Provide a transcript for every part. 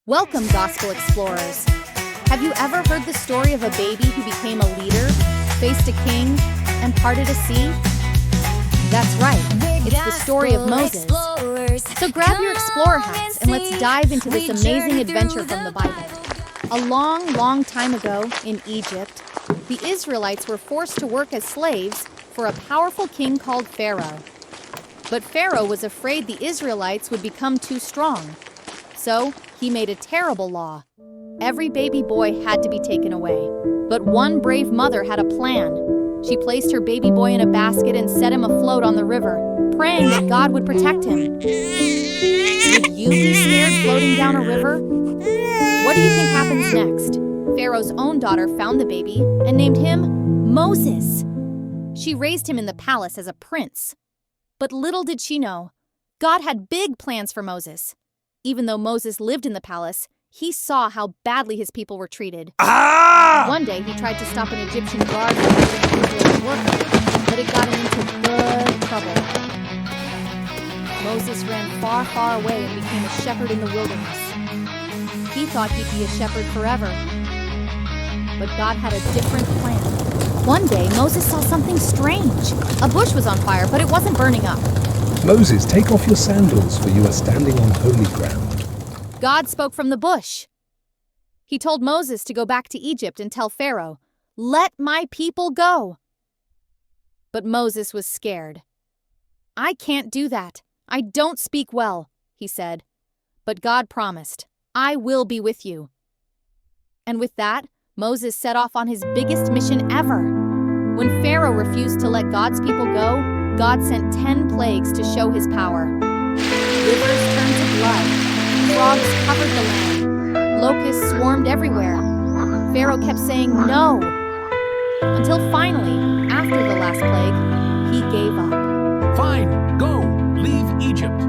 Welcome, Gospel Explorers. Have you ever heard the story of a baby who became a leader, faced a king, and parted a sea? That's right, it's the story of Moses. So grab your explorer hats and let's dive into this amazing adventure from the Bible. A long, long time ago in Egypt, the Israelites were forced to work as slaves for a powerful king called Pharaoh. But Pharaoh was afraid the Israelites would become too strong. So he made a terrible law. Every baby boy had to be taken away. But one brave mother had a plan. She placed her baby boy in a basket and set him afloat on the river, praying that God would protect him. Would you be scared floating down a river? What do you think happens next? Pharaoh's own daughter found the baby and named him Moses. She raised him in the palace as a prince. But little did she know, God had big plans for Moses. Even though Moses lived in the palace, he saw how badly his people were treated. One day, he tried to stop an Egyptian guard from hurting an Israelite worker, but it got him into good trouble. Moses ran far, far away and became a shepherd in the wilderness. He thought he'd be a shepherd forever, but God had a different plan. One day, Moses saw something strange. A bush was on fire, but it wasn't burning up. Moses, take off your sandals, for you are standing on holy ground. God spoke from the bush. He told Moses to go back to Egypt and tell Pharaoh, "Let my people go." But Moses was scared. "I can't do that. I don't speak well," he said. But God promised, "I will be with you." And with that, Moses set off on his biggest mission ever. When Pharaoh refused to let God's people go, God sent 10 plagues to show his power. Rivers turned to blood. Frogs covered the land. Locusts swarmed everywhere. Pharaoh kept saying no. Until finally, after the last plague, he gave up. Fine, go. Leave Egypt.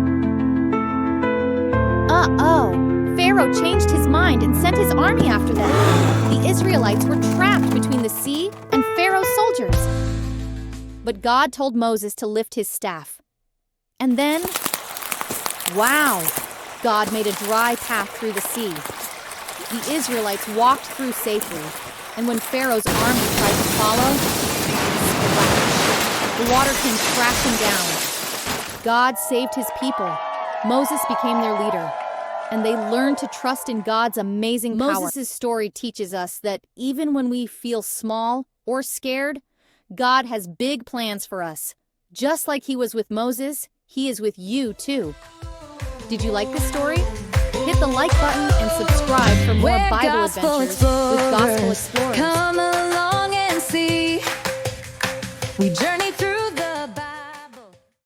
Pharaoh changed his mind and sent his army after them. The Israelites were trapped between the sea and Pharaoh's soldiers. But God told Moses to lift his staff. And then, wow, God made a dry path through the sea. The Israelites walked through safely, and when Pharaoh's army tried to follow, splash, the water came crashing down. God saved his people. Moses became their leader, and they learned to trust in God's amazing power. Moses' story teaches us that even when we feel small or scared, God has big plans for us. Just like he was with Moses, he is with you too. Did you like this story? Hit the like button and subscribe for more Bible adventures with Gospel Explorers. Come along and see. We journey through